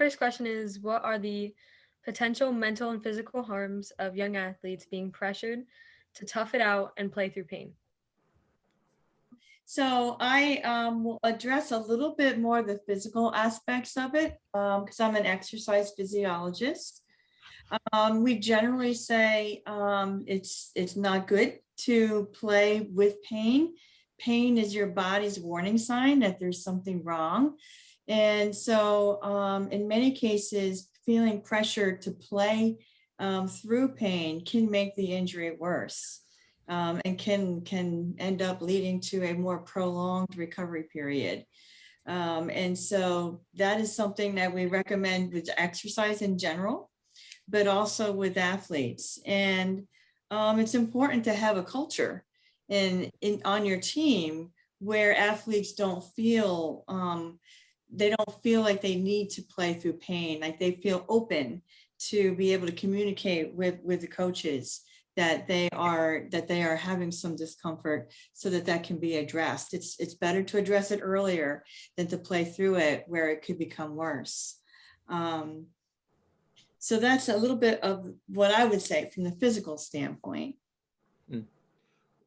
first question is, what are the potential mental and physical harms of young athletes being pressured to tough it out and play through pain? So I will address a little bit more the physical aspects of it because I'm an exercise physiologist. We generally say it's not good to play with pain. Pain is your body's warning sign that there's something wrong. And so in many cases, feeling pressure to play through pain can make the injury worse. And can end up leading to a more prolonged recovery period. And so that is something that we recommend with exercise in general, but also with athletes. And it's important to have a culture on your team where athletes don't feel like they need to play through pain, like they feel open to be able to communicate with the coaches that they are having some discomfort so that can be addressed. It's better to address it earlier than to play through it where it could become worse. So that's a little bit of what I would say from the physical standpoint.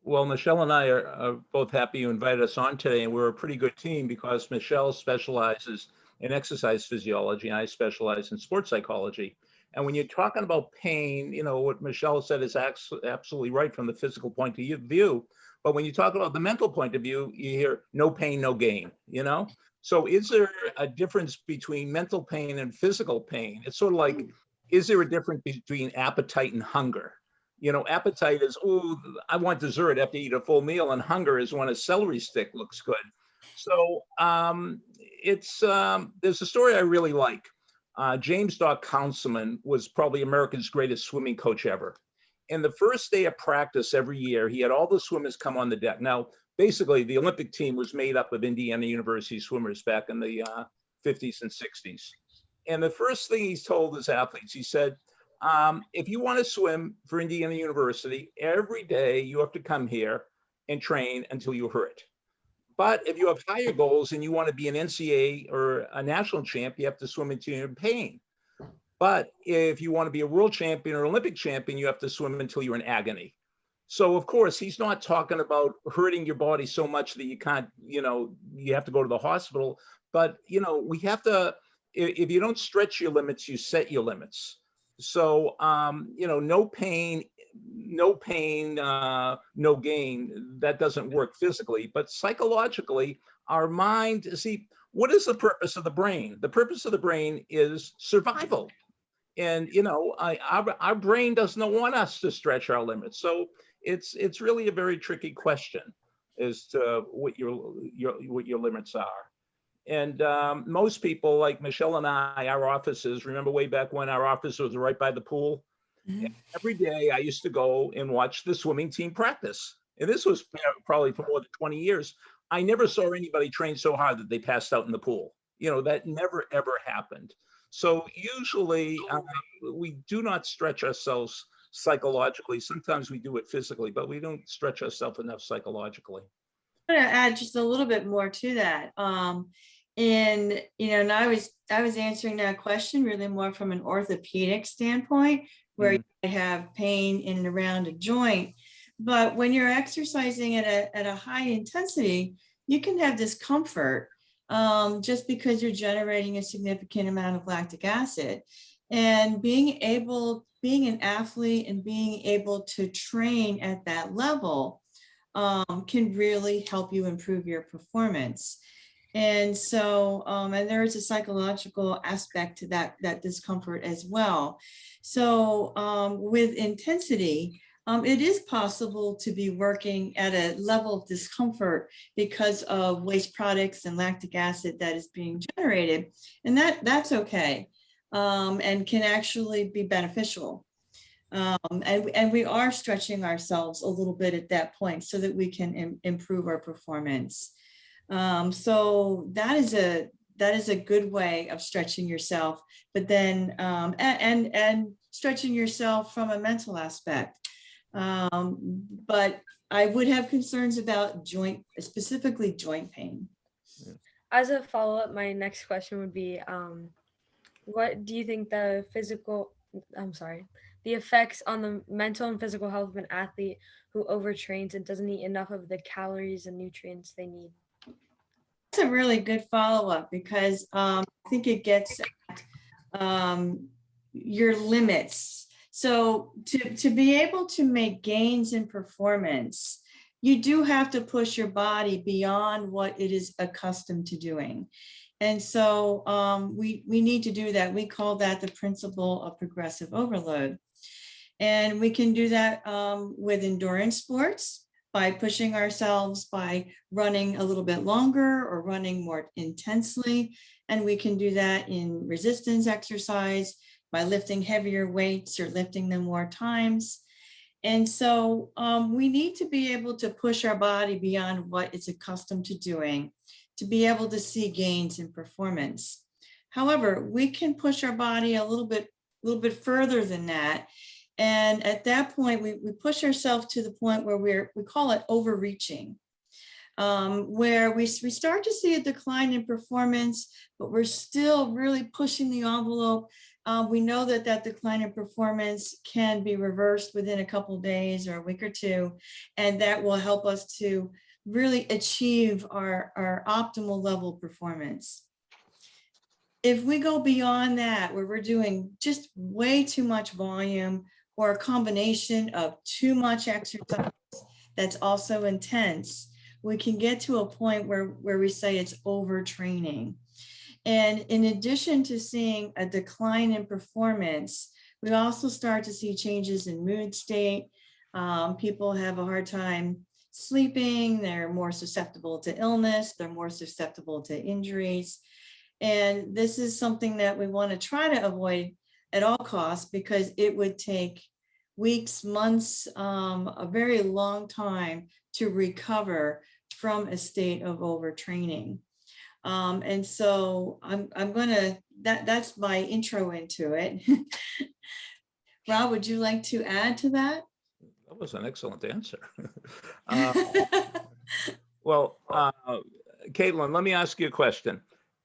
Well, Michele and I are both happy you invited us on today, and we're a pretty good team because Michele specializes in exercise physiology and I specialize in sports psychology. And when you're talking about pain, you know, what Michele said is absolutely right from the physical point of view. But when you talk about the mental point of view, you hear no pain, no gain, you know? So is there a difference between mental pain and physical pain? It's sort of like, is there a difference between appetite and hunger? You know, appetite is, oh, I want dessert after you eat a full meal, and hunger is when a celery stick looks good. So there's a story I really like. James Councilman was probably America's greatest swimming coach ever. And the first day of practice every year, he had all the swimmers come on the deck. Now, basically, the Olympic team was made up of Indiana University swimmers back in the 50s and 60s. And the first thing he told his athletes, he said, if you want to swim for Indiana University, every day you have to come here and train until you hurt. But if you have higher goals and you want to be an NCAA or a national champ, you have to swim until you're in pain. But if you want to be a world champion or Olympic champion, you have to swim until you're in agony. So, of course, he's not talking about hurting your body so much that you can't, you know, you have to go to the hospital. But, you know, we have to, if you don't stretch your limits, you set your limits. So, you know, no pain, no gain, that doesn't work physically, but psychologically, our mind, see, what is the purpose of the brain? The purpose of the brain is survival. And, you know, our brain doesn't want us to stretch our limits. So it's really a very tricky question as to what your limits are. And most people, like Michele and I, our offices, remember way back when our office was right by the pool? Mm-hmm. Every day I used to go and watch the swimming team practice. And this was probably for more than 20 years. I never saw anybody train so hard that they passed out in the pool. You know, that never, ever happened. So usually we do not stretch ourselves psychologically. Sometimes we do it physically, but we don't stretch ourselves enough psychologically. I'm going to add just a little bit more to that. And, you know, and I was answering that question really more from an orthopedic standpoint, where you have pain in and around a joint. But when you're exercising at a high intensity, you can have discomfort just because you're generating a significant amount of lactic acid. And being an athlete and being able to train at that level can really help you improve your performance. And so, and there is a psychological aspect to that discomfort as well. So with intensity, it is possible to be working at a level of discomfort because of waste products and lactic acid that is being generated. And that's okay, and can actually be beneficial. And we are stretching ourselves a little bit at that point so that we can improve our performance. So that is a good way of stretching yourself, but then and stretching yourself from a mental aspect. But I would have concerns about specifically joint pain. As a follow-up, my next question would be, what do you think the effects on the mental and physical health of an athlete who overtrains and doesn't eat enough of the calories and nutrients they need? That's a really good follow-up because I think it gets at your limits. So to be able to make gains in performance, you do have to push your body beyond what it is accustomed to doing. And so we need to do that. We call that the principle of progressive overload. And we can do that with endurance sports by pushing ourselves, by running a little bit longer or running more intensely. And we can do that in resistance exercise by lifting heavier weights or lifting them more times. And so we need to be able to push our body beyond what it's accustomed to doing to be able to see gains in performance. However, we can push our body a little bit further than that. And at that point, we push ourselves to the point where we call it overreaching, where we start to see a decline in performance, but we're still really pushing the envelope. We know that decline in performance can be reversed within a couple of days or a week or two, and that will help us to really achieve our optimal level of performance. If we go beyond that, where we're doing just way too much volume or a combination of too much exercise that's also intense, we can get to a point where we say it's overtraining. And in addition to seeing a decline in performance, we also start to see changes in mood state. People have a hard time sleeping. They're more susceptible to illness. They're more susceptible to injuries. And this is something that we want to try to avoid at all costs, because it would take weeks, months, a very long time to recover from a state of overtraining. And so I'm gonna, that's my intro into it. Rob, would you like to add to that? That was an excellent answer. Well, Katelyn, let me ask you a question.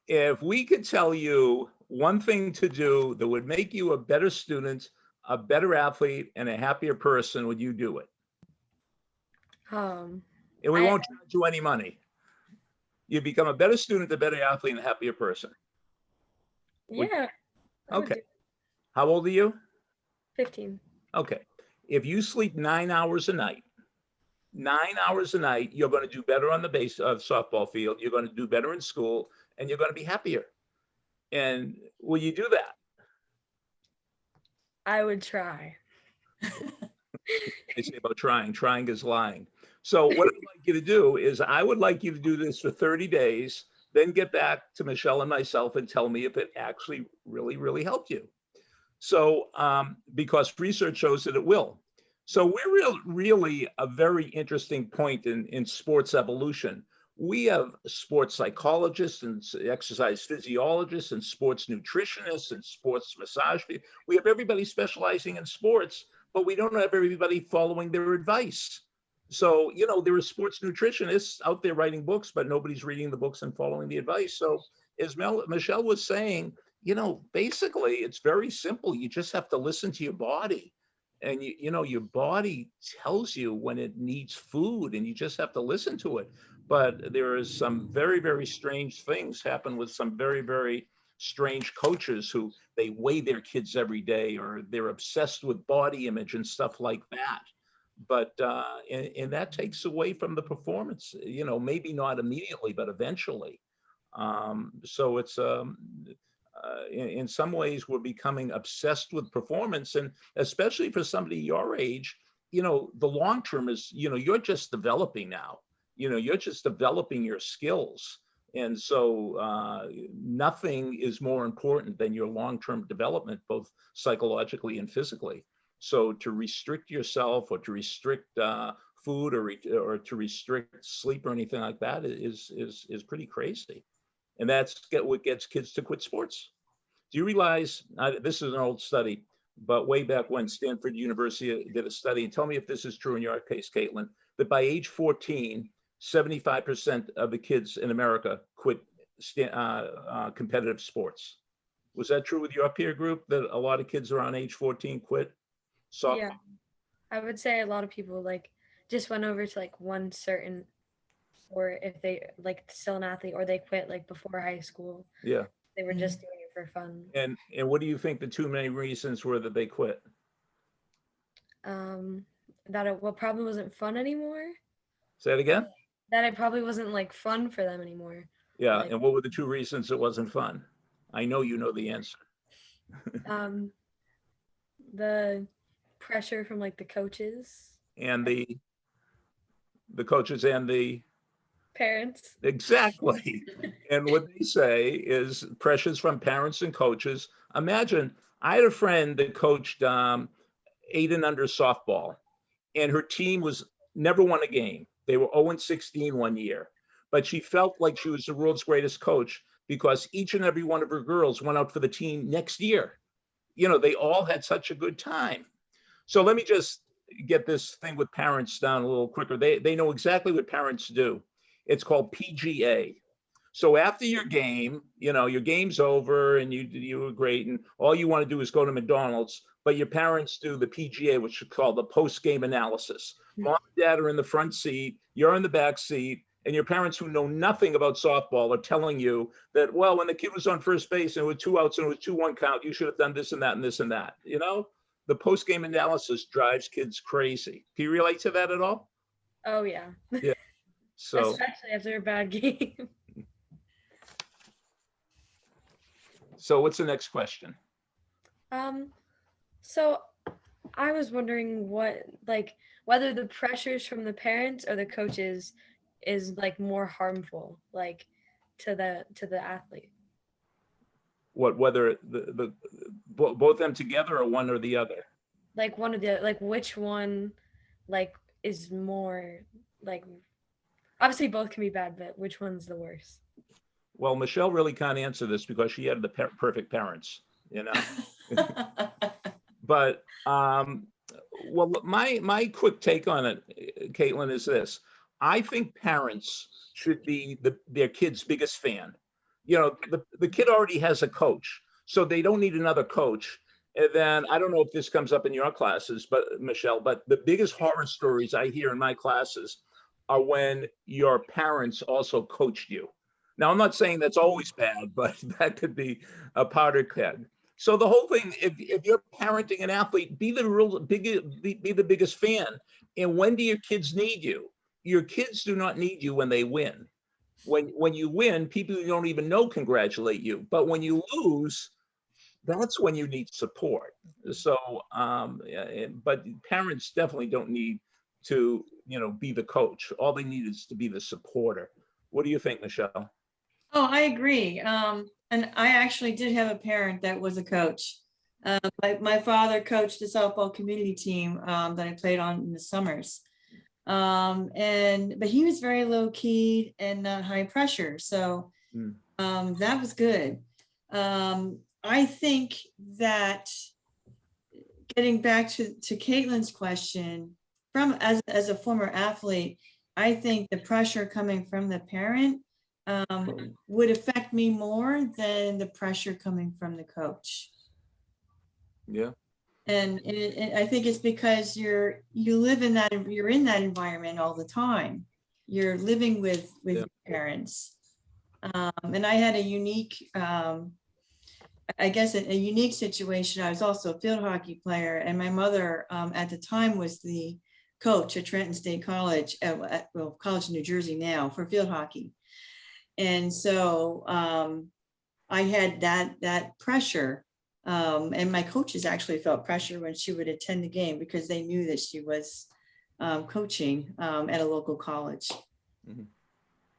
If we could tell you one thing to do that would make you a better student, a better athlete, and a happier person, would you do it? And we won't charge you any money. You become a better student, a better athlete, and a happier person. Yeah. Okay. How old are you? 15. Okay. If you sleep 9 hours a night, 9 hours a night, you're going to do better on the softball field. You're going to do better in school, and you're going to be happier. And will you do that? I would try. They say about trying is lying. So what I'd like you to do is I would like you to do this for 30 days, then get back to Michele and myself and tell me if it actually really, really helped you. So because research shows that it will. So we're really a very interesting point in sports evolution. We have sports psychologists and exercise physiologists and sports nutritionists and sports massage. We have everybody specializing in sports, but we don't have everybody following their advice. So, you know, there are sports nutritionists out there writing books, but nobody's reading the books and following the advice. So as Michele was saying, you know, basically it's very simple. You just have to listen to your body. And you know, your body tells you when it needs food, and you just have to listen to it. But there is some very, very strange things happen with some very, very strange coaches who they weigh their kids every day, or they're obsessed with body image and stuff like that. But and that takes away from the performance, you know, maybe not immediately, but eventually. So it's in some ways we're becoming obsessed with performance, and especially for somebody your age, you know, the long term is, you know, you're just developing now, you know, you're just developing your skills. And so nothing is more important than your long-term development, both psychologically and physically. So to restrict yourself or to restrict food or to restrict sleep or anything like that is pretty crazy. And that's what gets kids to quit sports. Do you realize, this is an old study, but way back when Stanford University did a study, and tell me if this is true in your case, Katelyn, that by age 14, 75% of the kids in America quit competitive sports. Was that true with your peer group, that a lot of kids around age 14 quit softball? Yeah, I would say a lot of people like just went over to like one certain, or if they like still an athlete, or they quit like before high school. Yeah. They were just doing it for fun. And what do you think the two main reasons were that they quit? That it probably wasn't fun anymore. Say it again? That it probably wasn't like fun for them anymore. Yeah. Like, And what were the two reasons it wasn't fun? I know you know the answer. the pressure from like the coaches And the coaches and the parents. exactly. And what they say is pressures from parents and coaches. Imagine, I had a friend that coached 8 and under softball, and her team was never won a game. They were 0-16 one year, but she felt like she was the world's greatest coach because each and every one of her girls went out for the team next year. They all had such a good time. So let me just get this thing with parents down a little quicker. They know exactly what parents do. It's called PGA. So after your game, your game's over and you were great, and all you want to do is go to McDonald's, but your parents do the PGA, which is called the post-game analysis. Mom and dad are in the front seat, you're in the back seat, and your parents who know nothing about softball are telling you that, well, when the kid was on first base and it was 2 outs and it was 2-1 count, you should have done this and that and this and that. The post-game analysis drives kids crazy. Do you relate to that at all? Oh yeah. Yeah. So especially after a bad game. So what's the next question? So I was wondering whether the pressures from the parents or the coaches is like more harmful, like to the athlete. Whether both them together or one or the other? Like one of the, like which one like is more like, obviously both can be bad, but which one's the worst? Well, Michele really can't answer this because she had the perfect parents, But well, my quick take on it, Katelyn, is this: I think parents should be their kid's biggest fan. The kid already has a coach, so they don't need another coach. And then I don't know if this comes up in your classes, but Michele, but the biggest horror stories I hear in my classes are when your parents also coached you. Now, I'm not saying that's always bad, but that could be a powder keg. So the whole thing, if you're parenting an athlete, be the biggest fan. And when do your kids need you? Your kids do not need you when they win. When you win, people you don't even know congratulate you. But when you lose, that's when you need support. So, but parents definitely don't need to, be the coach. All they need is to be the supporter. What do you think, Michele? Oh, I agree. And I actually did have a parent that was a coach. My father coached the softball community team that I played on in the summers. But he was very low key and not high pressure. So that was good. I think that getting back to Katelyn's question, as a former athlete, I think the pressure coming from the parent would affect me more than the pressure coming from the coach. Yeah. And I think it's because you're in that environment all the time. You're living with your parents. And I had a unique, I guess a unique situation. I was also a field hockey player, and my mother at the time was the coach at Trenton State College, College in New Jersey now, for field hockey. And so I had that pressure. And my coaches actually felt pressure when she would attend the game because they knew that she was coaching at a local college. Mm-hmm.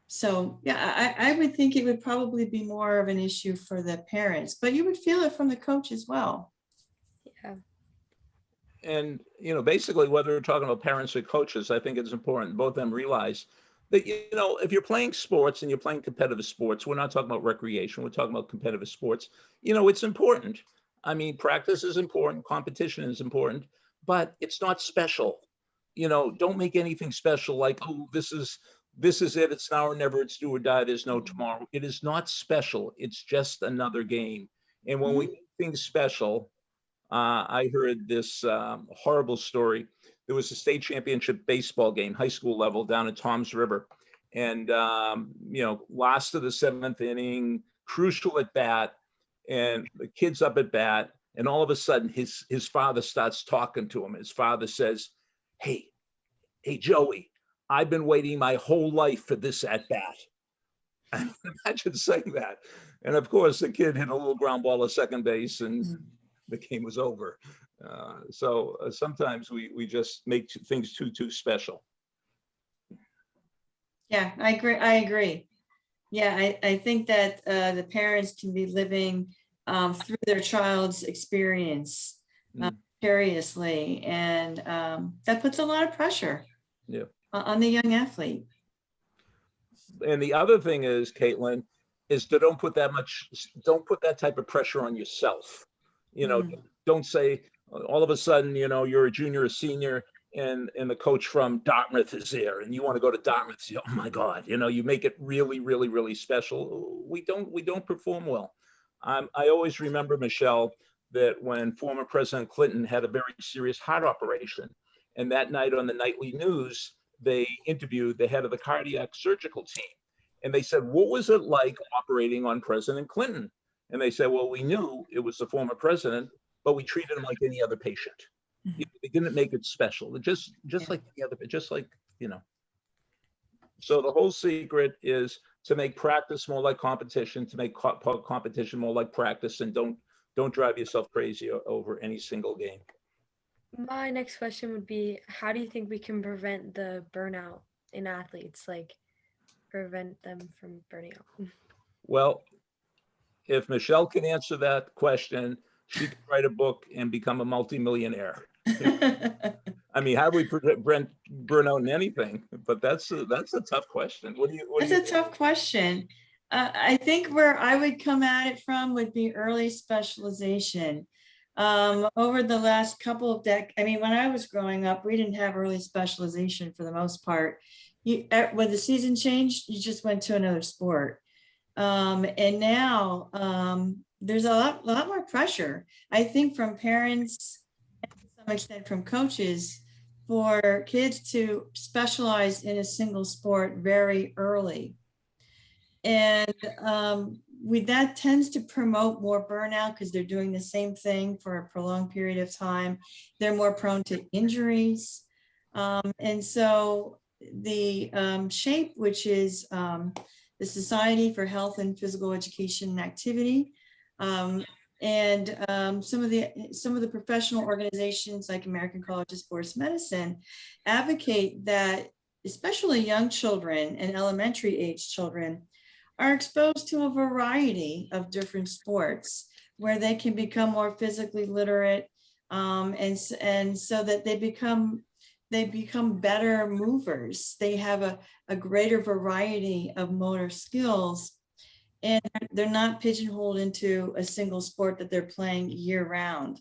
So yeah, I would think it would probably be more of an issue for the parents, but you would feel it from the coach as well. Yeah. And, basically, whether we're talking about parents or coaches, I think it's important both of them realize that, if you're playing sports and you're playing competitive sports, we're not talking about recreation, we're talking about competitive sports, it's important. I mean, practice is important, competition is important, but it's not special. Don't make anything special like, oh, this is it, it's now or never, it's do or die, there's no tomorrow. It is not special. It's just another game. And when we make things special, I heard this horrible story. There was a state championship baseball game, high school level, down at Toms River. And, lost to the 7th inning, crucial at bat, and the kid's up at bat. And all of a sudden, his father starts talking to him. His father says, hey, Joey, I've been waiting my whole life for this at bat. Imagine saying that. And of course, the kid hit a little ground ball at second base and the game was over. So sometimes we just make things too special. Yeah, I agree. Yeah, I think that the parents can be living through their child's experience vicariously, and that puts a lot of pressure on the young athlete. And the other thing is, Katelyn, is to don't put that type of pressure on yourself. Don't say all of a sudden, you're a junior or senior and the coach from Dartmouth is there and you want to go to Dartmouth. Oh my God, you make it really, really, really special. We don't perform well. I always remember, Michele, that when former President Clinton had a very serious heart operation, and that night on the nightly news, they interviewed the head of the cardiac surgical team. And they said, what was it like operating on President Clinton? And they said, well, we knew it was the former president, but we treated him like any other patient. They didn't make it special. Just like the other, So the whole secret is to make practice more like competition, to make competition more like practice, and don't drive yourself crazy over any single game. My next question would be, how do you think we can prevent the burnout in athletes, like prevent them from burning out? Well, if Michele can answer that question, she can write a book and become a multimillionaire. I mean, how do we prevent burnout in anything? But that's a tough question. That's a tough question. I think where I would come at it from would be early specialization. Over the last couple of decades, when I was growing up, we didn't have early specialization for the most part. When the season changed, you just went to another sport. And now there's a lot more pressure, I think, from parents and to some extent from coaches, for kids to specialize in a single sport very early. And that tends to promote more burnout because they're doing the same thing for a prolonged period of time. They're more prone to injuries. And so the SHAPE, which is the Society for Health and Physical Education and Activity, and some of the professional organizations like American College of Sports Medicine advocate that especially young children and elementary age children are exposed to a variety of different sports where they can become more physically literate, and so that they become better movers. They have a greater variety of motor skills, and they're not pigeonholed into a single sport that they're playing year round.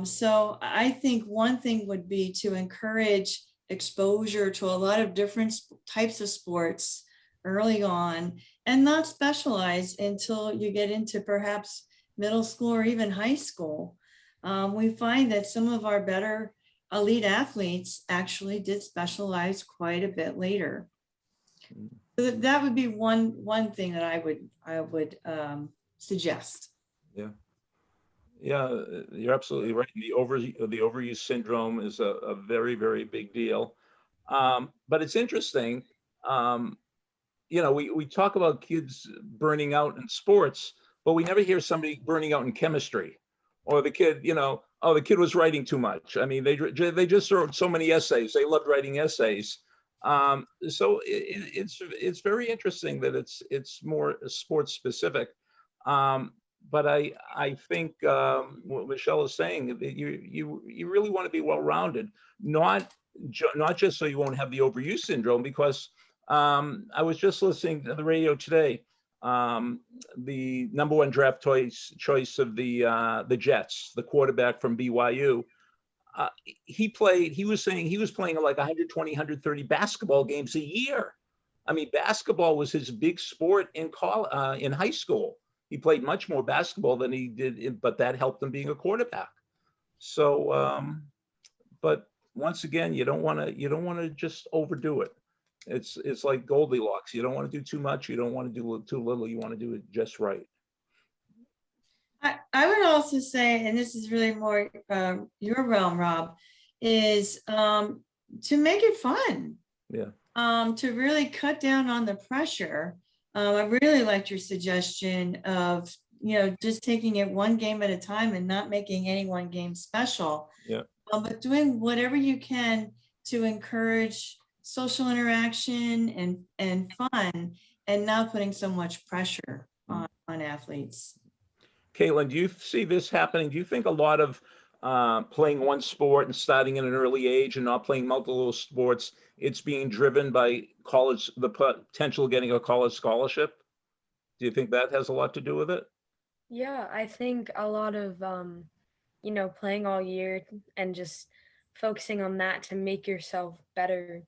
So I think one thing would be to encourage exposure to a lot of different types of sports early on, and not specialize until you get into perhaps middle school or even high school. We find that some of our better elite athletes actually did specialize quite a bit later. So that would be one thing that I would suggest. Yeah, you're absolutely right. The overuse syndrome is a very, very big deal. But it's interesting. We talk about kids burning out in sports, but we never hear somebody burning out in chemistry, or the kid, the kid was writing too much. I mean, they just wrote so many essays. They loved writing essays. So it's very interesting that it's more sports specific. But I think what Michele is saying, that you really want to be well-rounded, not just so you won't have the overuse syndrome, because I was just listening to the radio today. The number one draft choice of the Jets, the quarterback from BYU, he was saying he was playing like 120, 130 basketball games a year. I mean, basketball was his big sport in high school. He played much more basketball than he did, but that helped him being a quarterback. So, but once again, you don't want to just overdo it. It's like Goldilocks. You don't want to do too much. You don't want to do too little. You want to do it just right. I would also say, and this is really more your realm, Rob, is to make it fun. Yeah. To really cut down on the pressure. I really liked your suggestion of, just taking it one game at a time and not making any one game special. Yeah. But doing whatever you can to encourage social interaction and fun, and not putting so much pressure on athletes. Katelyn, do you see this happening? Do you think a lot of playing one sport and starting at an early age and not playing multiple sports, it's being driven by college, the potential of getting a college scholarship? Do you think that has a lot to do with it? Yeah, I think a lot of, playing all year and just focusing on that to make yourself better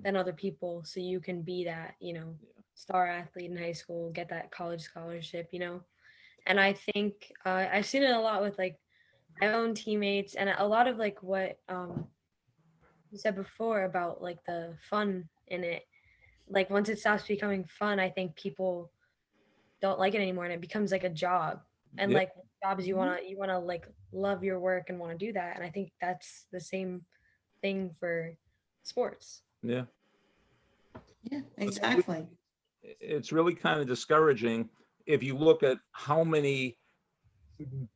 than other people so you can be that, star athlete in high school, get that college scholarship, And I think I've seen it a lot with like my own teammates and a lot of like what you said before about like the fun in it. Like once it stops becoming fun, I think people don't like it anymore and it becomes like a job. And Yeah. like jobs you wanna like love your work and want to do that. And I think that's the same thing for sports. Yeah. Yeah, exactly. It's really kind of discouraging if you look at how many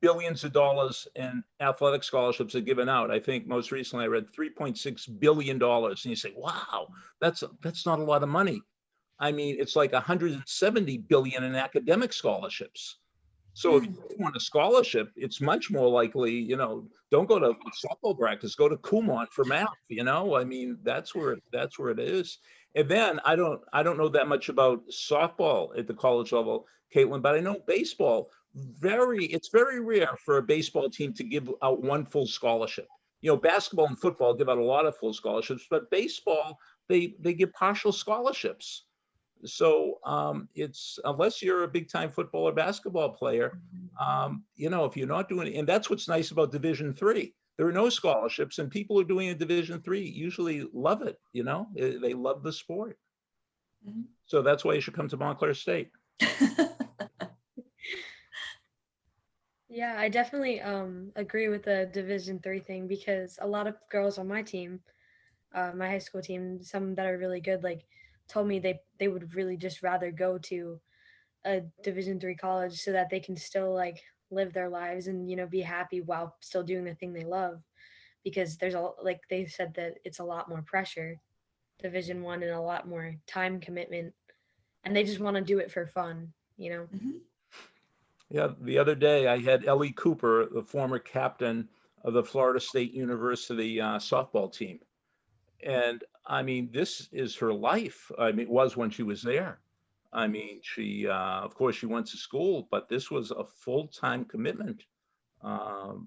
billions of dollars in athletic scholarships are given out. I think most recently I read $3.6 billion. And you say, wow, that's not a lot of money. I mean, it's like 170 billion in academic scholarships. So if you want a scholarship, it's much more likely, don't go to softball practice, go to Kumon for math, I mean, that's where it is. And then I don't know that much about softball at the college level, Katelyn, but I know baseball, it's very rare for a baseball team to give out one full scholarship. Basketball and football give out a lot of full scholarships, but baseball, they give partial scholarships. So it's, unless you're a big time football or basketball player, if you're not doing it, and that's what's nice about Division III. There are no scholarships, and people who are doing a Division III usually love it. They love the sport. Mm-hmm. So that's why you should come to Montclair State. Yeah, I definitely agree with the Division III thing, because a lot of girls on my team, my high school team, some that are really good, like told me they would really just rather go to a Division III college so that they can still like live their lives and be happy while still doing the thing they love, because there's like they said that it's a lot more pressure, Division I, and a lot more time commitment, and they just want to do it for fun. Mm-hmm. Yeah, the other day I had Ellie Cooper, the former captain of the Florida State University softball team. And I mean, this is her life. I mean, it was when she was there. I mean, she, of course, she went to school, but this was a full-time commitment.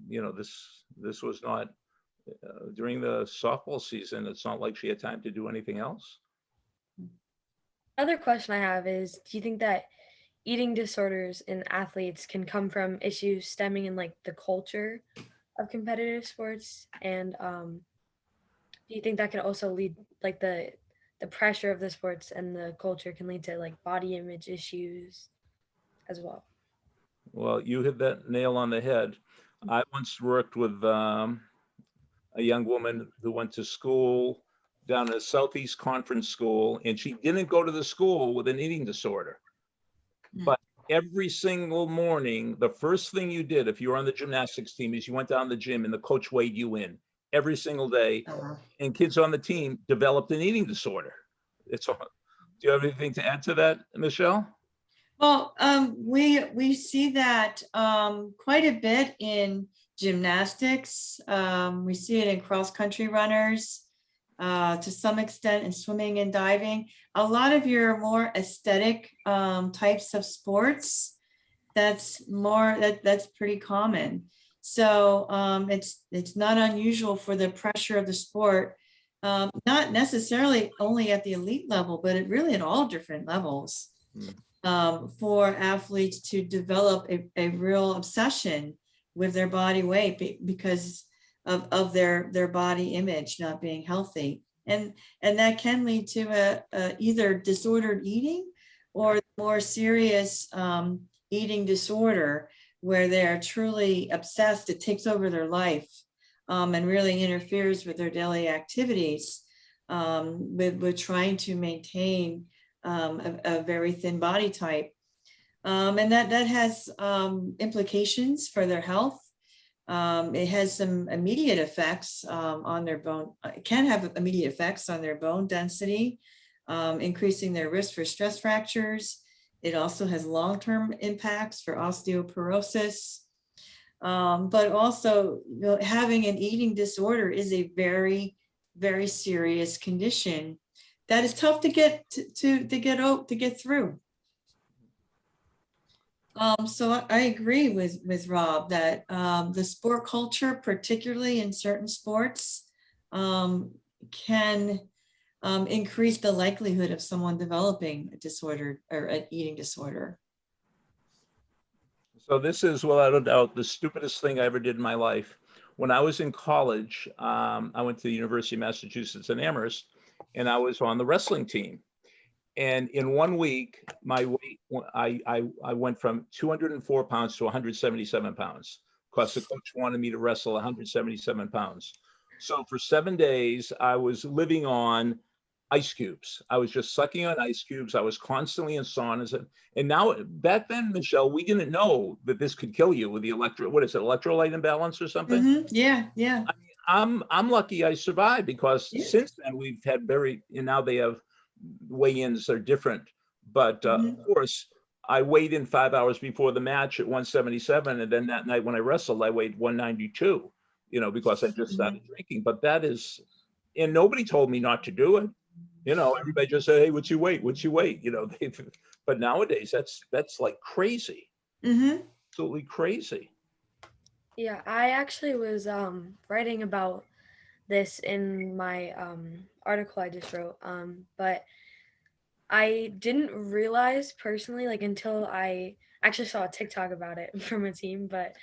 This was not during the softball season. It's not like she had time to do anything else. Another question I have is, do you think that eating disorders in athletes can come from issues stemming in like the culture of competitive sports? And do you think that could also lead, like the pressure of the sports and the culture can lead to like body image issues as well? Well, you hit that nail on the head. I once worked with a young woman who went to school down at a Southeast Conference school, and she didn't go to the school with an eating disorder. But every single morning, the first thing you did, if you were on the gymnastics team, is you went down to the gym and the coach weighed you in every single day. And kids on the team developed an eating disorder. Do you have anything to add to that, Michele? Well, we see that quite a bit in gymnastics. We see it in cross-country runners, to some extent in swimming and diving. A lot of your more aesthetic types of sports, that's pretty common. So it's not unusual for the pressure of the sport, not necessarily only at the elite level, but really at all different levels. for athletes to develop a real obsession with their body weight because of their body image not being healthy. And that can lead to either disordered eating or more serious eating disorder, where they're truly obsessed. It takes over their life and really interferes with their daily activities, with trying to maintain a very thin body type. And that has implications for their health. It has some immediate effects on their bone. It can have immediate effects on their bone density, increasing their risk for stress fractures. It also has long-term impacts for osteoporosis. But also, having an eating disorder is a very, very serious condition that is tough to get to get through. So I agree with Rob that the sport culture, particularly in certain sports, can increase the likelihood of someone developing a disorder or an eating disorder. So this is without a doubt the stupidest thing I ever did in my life. When I was in college, I went to the University of Massachusetts in Amherst, and I was on the wrestling team. And in 1 week, my weight, I went from 204 pounds to 177 pounds because the coach wanted me to wrestle 177 pounds. So for 7 days, I was living on ice cubes. I was just sucking on ice cubes. I was constantly in saunas. And now, back then, Michele, we didn't know that this could kill you with the electrolyte imbalance or something? Mm-hmm. Yeah, yeah. I mean, I'm lucky I survived because since then we've had and now they have weigh-ins are different. But of course, I weighed in 5 hours before the match at 177. And then that night when I wrestled, I weighed 192, because I just started drinking. But that is, and nobody told me not to do it. Everybody just said, hey, what's your weight? What's your weight? But nowadays that's like crazy. Absolutely crazy. Yeah, I actually was writing about this in my article I just wrote, but I didn't realize personally, like, until I actually saw a TikTok about it from a team, but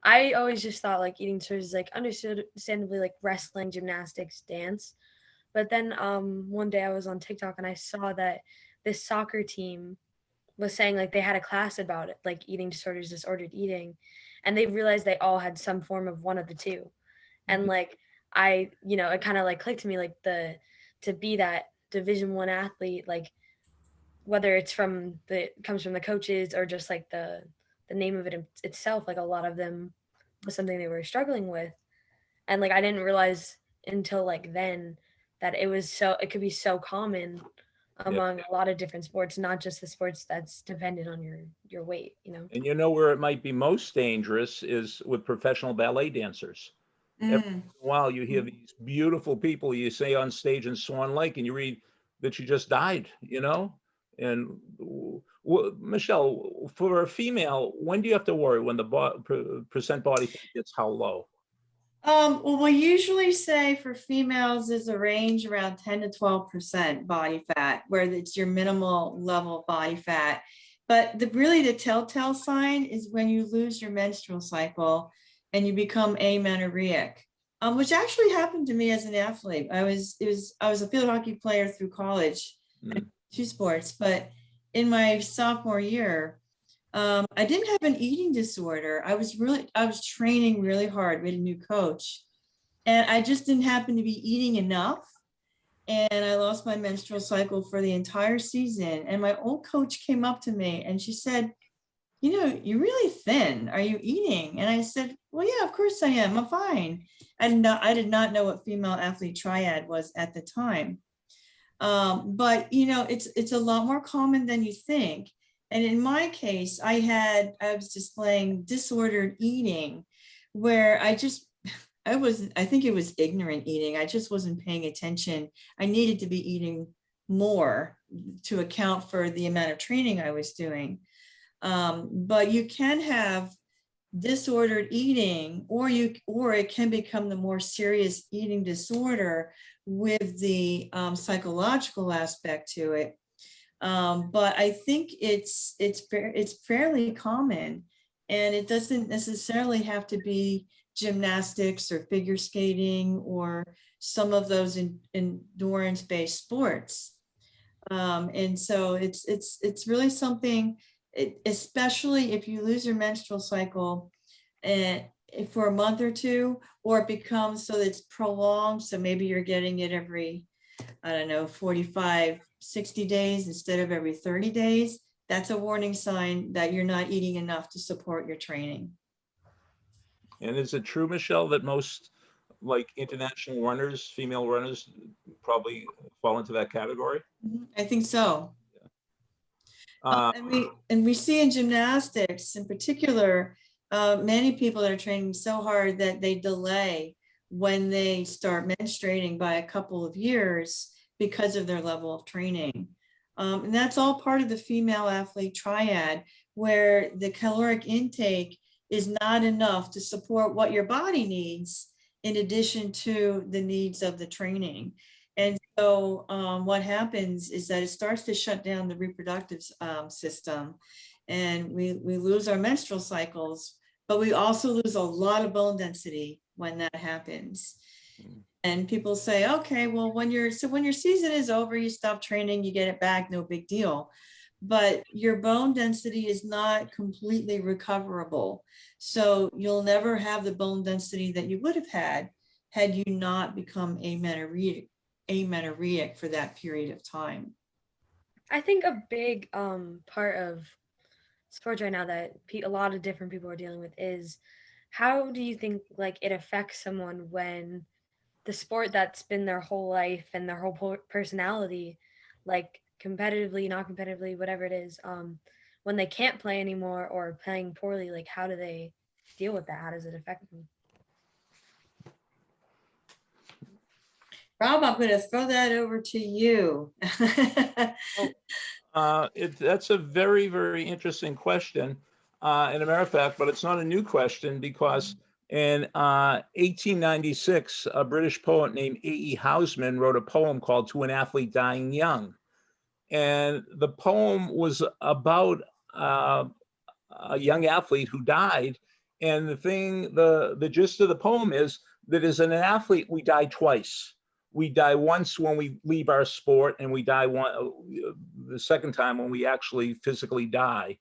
I always just thought like eating disorders is like understandably like wrestling, gymnastics, dance. But then one day I was on TikTok and I saw that this soccer team was saying like they had a class about it, like eating disorders, disordered eating, and they realized they all had some form of one of the two. And like it kind of like clicked to me, like to be that Division I athlete, like whether it's comes from the coaches or just like the name of it itself, like a lot of them was something they were struggling with. And like I didn't realize until like then that it could be so common among a lot of different sports, not just the sports that's dependent on your weight. And where it might be most dangerous is with professional ballet dancers. Every once in a while you hear these beautiful people you say on stage in Swan Lake and you read that she just died, and Michele, for a female, when do you have to worry when the percent body fat gets how low? Well, we usually say for females is a range around 10 to 12% body fat, where it's your minimal level of body fat. But the telltale sign is when you lose your menstrual cycle and you become amenorrheic, which actually happened to me as an athlete. I was a field hockey player through college, two sports, but in my sophomore year, I didn't have an eating disorder. I was training really hard. We had a new coach, and I just didn't happen to be eating enough. And I lost my menstrual cycle for the entire season. And my old coach came up to me and she said, you're really thin. Are you eating? And I said, well, yeah, of course I am. I'm fine. I did not know what female athlete triad was at the time. But it's a lot more common than you think. And in my case, I was displaying disordered eating, where I think it was ignorant eating. I just wasn't paying attention. I needed to be eating more to account for the amount of training I was doing. But you can have disordered eating, or it can become the more serious eating disorder with the psychological aspect to it. But I think it's fairly common, and it doesn't necessarily have to be gymnastics or figure skating or some of those endurance-based sports. And so it's really something, especially if you lose your menstrual cycle for a month or two, or it becomes so that it's prolonged. So maybe you're getting it every, I don't know, 45, 60 days instead of every 30 days. That's a warning sign that you're not eating enough to support your training. And is it true, Michele, that most like international runners, female runners, probably fall into that category? I think so. Uh, And we see in gymnastics in particular, many people that are training so hard that they delay when they start menstruating by a couple of years because of their level of training. And that's all part of the female athlete triad, where the caloric intake is not enough to support what your body needs in addition to the needs of the training. And so what happens is that it starts to shut down the reproductive system, and we lose our menstrual cycles, but we also lose a lot of bone density when that happens. And people say, okay, well, when your season is over, you stop training, you get it back, no big deal. But your bone density is not completely recoverable. So you'll never have the bone density that you would have had you not become amenorrheic for that period of time. I think a big part of sports right now that a lot of different people are dealing with is, how do you think like it affects someone when the sport that's been their whole life and their whole personality, like competitively, not competitively, whatever it is, when they can't play anymore or playing poorly, like how do they deal with that? How does it affect them? Rob, I'm going to throw that over to you. That's a very, very interesting question. And a matter of fact, but it's not a new question, because in 1896, a British poet named A.E. Housman wrote a poem called "To an Athlete Dying Young." And the poem was about a young athlete who died. And the gist of the poem is that as an athlete, we die twice. We die once when we leave our sport, and we die the second time when we actually physically die.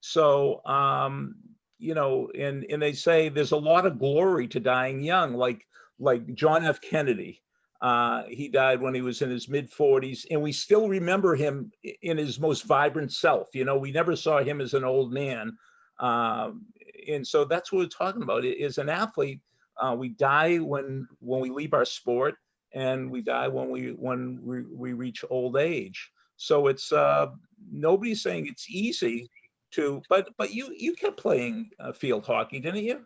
So, and they say there's a lot of glory to dying young, like John F. Kennedy. He died when he was in his mid-40s, and we still remember him in his most vibrant self. We never saw him as an old man. And so that's what we're talking about. As an athlete, we die when we leave our sport, and we die when we reach old age. So it's nobody's saying it's easy to, but you kept playing field hockey, didn't you?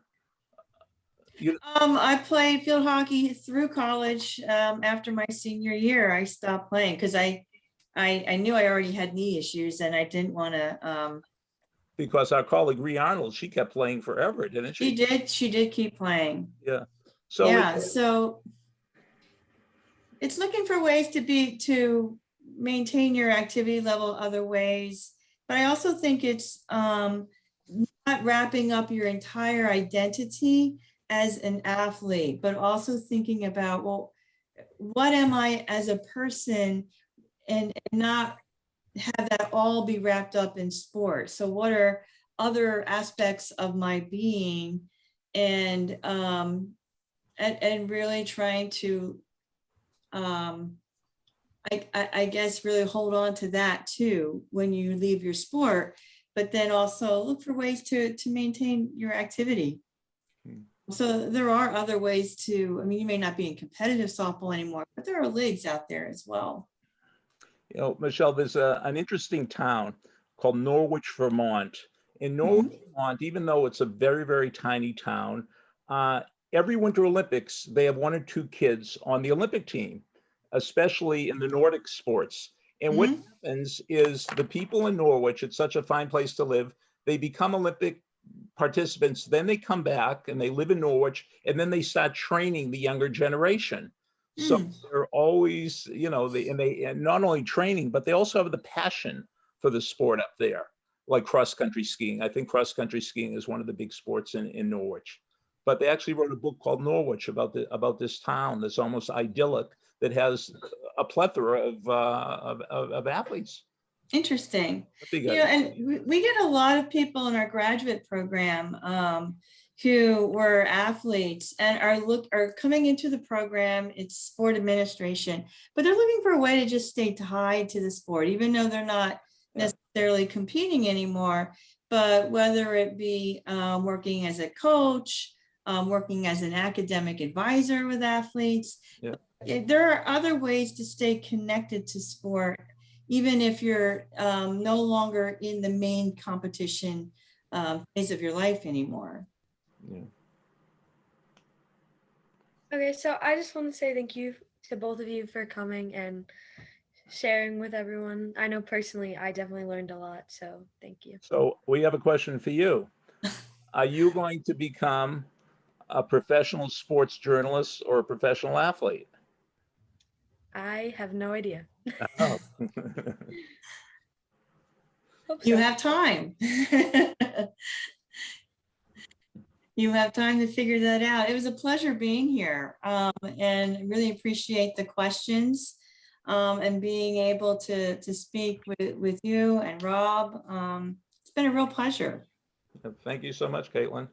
I played field hockey through college. After my senior year, I stopped playing because I knew I already had knee issues, and I didn't want to. Because our colleague Rhea Arnold, she kept playing forever, didn't she? She did keep playing. Yeah. So it's looking for ways to maintain your activity level other ways. But I also think it's not wrapping up your entire identity as an athlete, but also thinking about, well, what am I as a person, and not have that all be wrapped up in sport. So what are other aspects of my being, and really trying to I guess really hold on to that too when you leave your sport, but then also look for ways to maintain your activity. So there are other ways to, you may not be in competitive softball anymore, but there are leagues out there as well. Michele, there's an interesting town called Norwich, Vermont. In Norwich, Vermont, even though it's a very, very tiny town, every Winter Olympics, they have one or two kids on the Olympic team, especially in the Nordic sports. And what happens is the people in Norwich, it's such a fine place to live, they become Olympic participants, then they come back and they live in Norwich, and then they start training the younger generation. So they're always, and not only training, but they also have the passion for the sport up there, like cross-country skiing. I think cross-country skiing is one of the big sports in Norwich. But they actually wrote a book called Norwich about this town that's almost idyllic, that has a plethora of athletes. Interesting. And we get a lot of people in our graduate program who were athletes and are coming into the program. It's sport administration, but they're looking for a way to just stay tied to the sport, even though they're not necessarily competing anymore. But whether it be working as a coach, working as an academic advisor with athletes, there are other ways to stay connected to sport, even if you're no longer in the main competition phase of your life anymore. Yeah. Okay, so I just want to say thank you to both of you for coming and sharing with everyone. I know personally, I definitely learned a lot, so thank you. So we have a question for you. Are you going to become a professional sports journalist or a professional athlete? I have no idea. Oh. You have time. You have time to figure that out. It was a pleasure being here, and really appreciate the questions and being able to speak with you and Rob. It's been a real pleasure. Thank you so much, Katelyn.